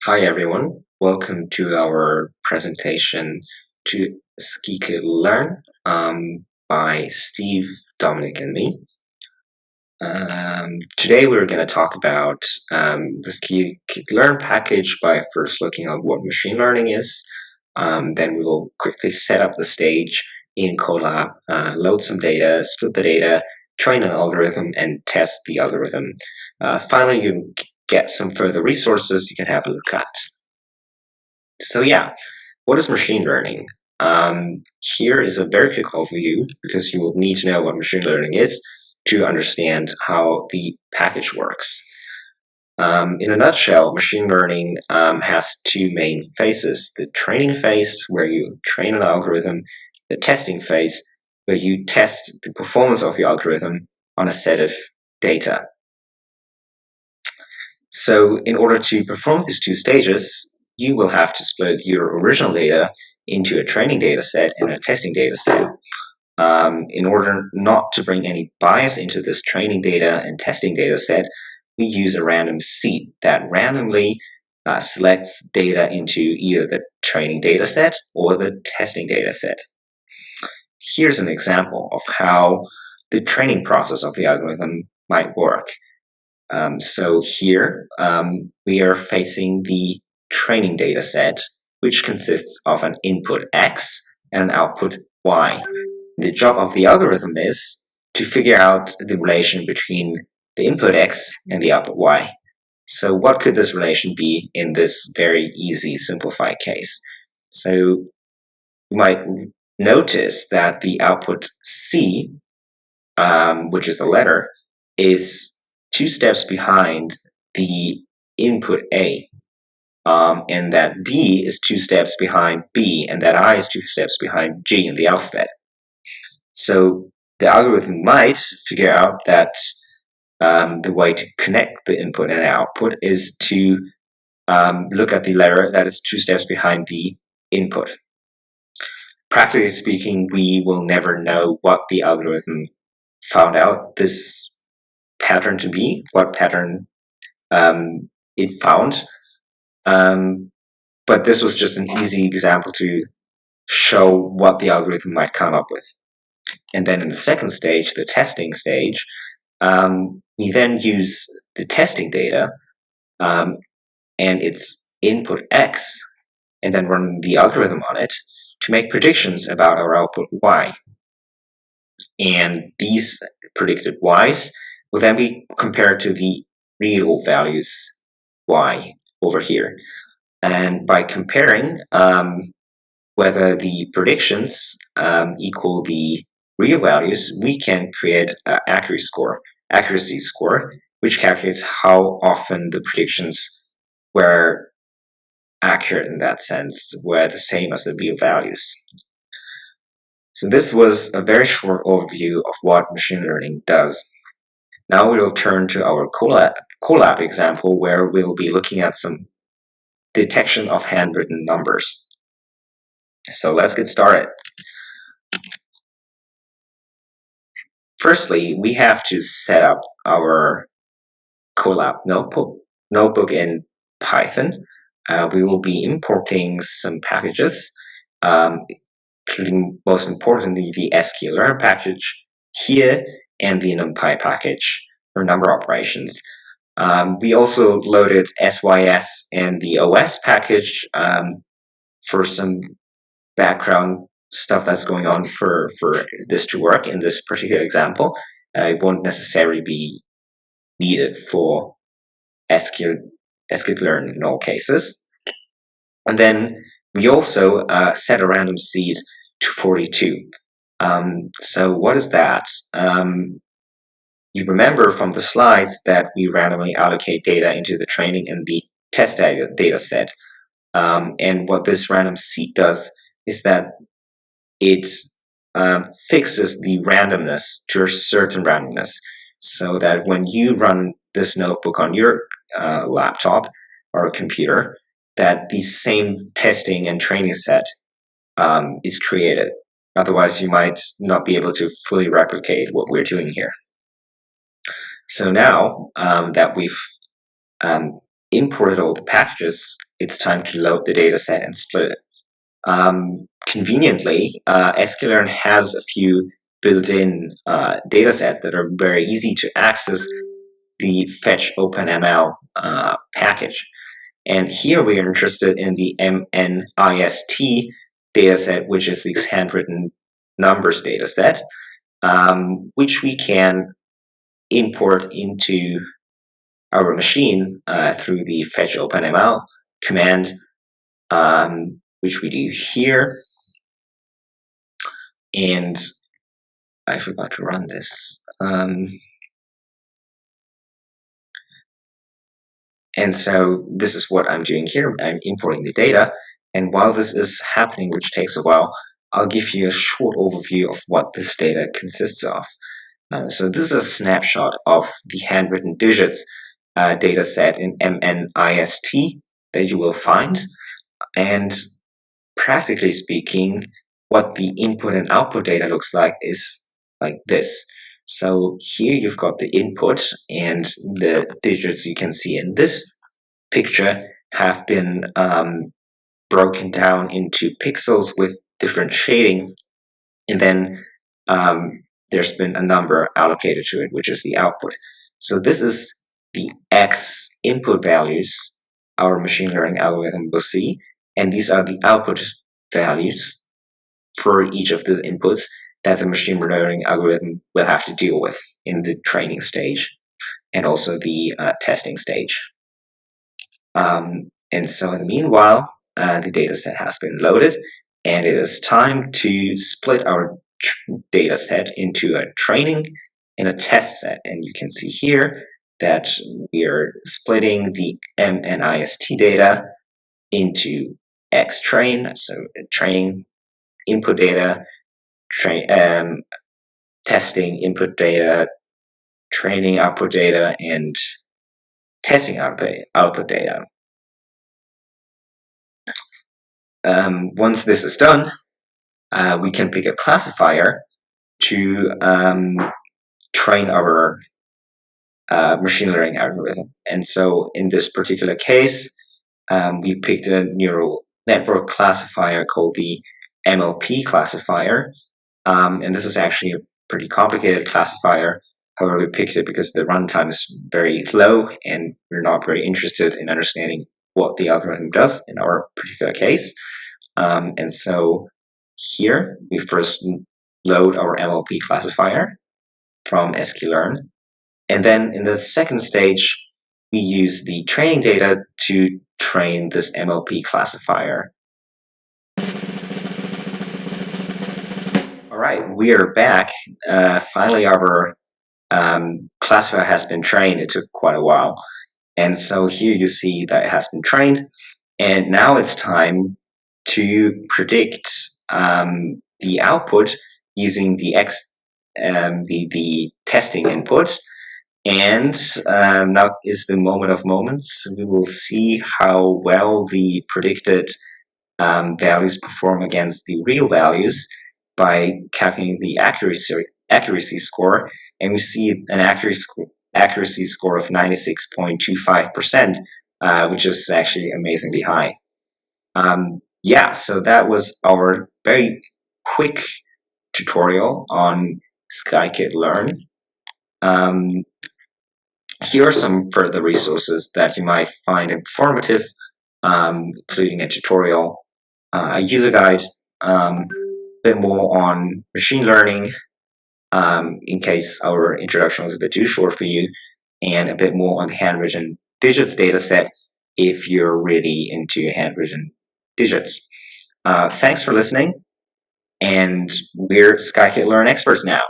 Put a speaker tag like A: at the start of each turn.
A: Hi everyone, welcome to our presentation to SkLearn by Steve, Dominic, and me. Today we're going to talk about the SkLearn package by first looking at what machine learning is. Then we will quickly set up the stage in Colab, load some data, split the data, train an algorithm, and test the algorithm. Finally, you get some further resources you can have a look at. So yeah, what is machine learning? Here is a very quick overview because you will need to know what machine learning is to understand how the package works. In a nutshell, machine learning has two main phases: the training phase, where you train an algorithm, the testing phase, where you test the performance of your algorithm on a set of data. So in order to perform these two stages, you will have to split your original data into a training data set and a testing data set. In order not to bring any bias into this training data and testing data set, we use a random seed that randomly selects data into either the training data set or the testing data set. Here's an example of how the training process of the algorithm might work. So here we are facing the training data set, which consists of an input X and an output Y. The job of the algorithm is to figure out the relation between the input X and the output Y. So what could this relation be in this very easy simplified case? So you might notice that the output C, which is the letter, is 2 steps behind the input A, and that D is 2 steps behind B, and that I is 2 steps behind G in the alphabet. So the algorithm might figure out that the way to connect the input and the output is to look at the letter that is 2 steps behind the input. Practically speaking, we will never know what the algorithm found out this pattern to be, what pattern it found. But this was just an easy example to show what the algorithm might come up with. And then in the second stage, the testing stage, we then use the testing data and its input X, and then run the algorithm on it to make predictions about our output Y. And these predicted Ys will then be compared to the real values Y over here. And by comparing whether the predictions equal the real values, we can create an accuracy score, which calculates how often the predictions were accurate in that sense, were the same as the real values. So this was a very short overview of what machine learning does. Now we will turn to our Colab example, where we'll be looking at some detection of handwritten numbers. So let's get started. Firstly, we have to set up our Colab notebook in Python. We will be importing some packages, including most importantly the SkLearn package here and the NumPy package for number operations. We also loaded SYS and the OS package for some background stuff that's going on for this to work in this particular example. It won't necessarily be needed for SkLearn in all cases. And then we also set a random seed to 42. So what is that? You remember from the slides that we randomly allocate data into the training and the test data set. And what this random seed does is that it fixes the randomness to a certain randomness, so that when you run this notebook on your laptop or computer, that the same testing and training set is created. Otherwise, you might not be able to fully replicate what we're doing here. So now that we've imported all the packages, it's time to load the data set and split it. Conveniently, SkLearn has a few built-in data sets that are very easy to access the fetch OpenML package. And here we are interested in the MNIST dataset, which is the handwritten numbers dataset, which we can import into our machine through the fetch OpenML command, which we do here. And I forgot to run this. And so this is what I'm doing here. I'm importing the data. And while this is happening, which takes a while, I'll give you a short overview of what this data consists of. So this is a snapshot of the handwritten digits data set in MNIST that you will find. And practically speaking, what the input and output data looks like is like this. So here you've got the input, and the digits you can see in this picture have been broken down into pixels with different shading, and then there's been a number allocated to it, which is the output. So this is the X input values our machine learning algorithm will see, and these are the output values for each of the inputs that the machine learning algorithm will have to deal with in the training stage and also the testing stage. And so in the meanwhile, the dataset has been loaded, and it is time to split our data set into a training and a test set. And you can see here that we are splitting the MNIST data into X-train, so training input data, testing input data, training output data, and testing output data. Once this is done, we can pick a classifier to train our machine learning algorithm. And so in this particular case, we picked a neural network classifier called the MLP classifier. And this is actually a pretty complicated classifier. However, we picked it because the runtime is very low, and we're not very interested in understanding what the algorithm does in our particular case. And so here we first load our MLP classifier from SkLearn. And then in the second stage, we use the training data to train this MLP classifier. All right, we are back. Finally, our classifier has been trained. It took quite a while. And so here you see that it has been trained. And now it's time to predict the output using the the testing input. And now is the moment of moments. We will see how well the predicted values perform against the real values by calculating the accuracy score. And we see an accuracy score of 96.25%, which is actually amazingly high. Yeah, so that was our very quick tutorial on SkLearn. Here are some further resources that you might find informative, including a tutorial, a user guide, a bit more on machine learning, in case our introduction was a bit too short for you, and a bit more on the handwritten digits dataset if you're really into handwritten digits. Thanks for listening, and we're SkLearn experts now.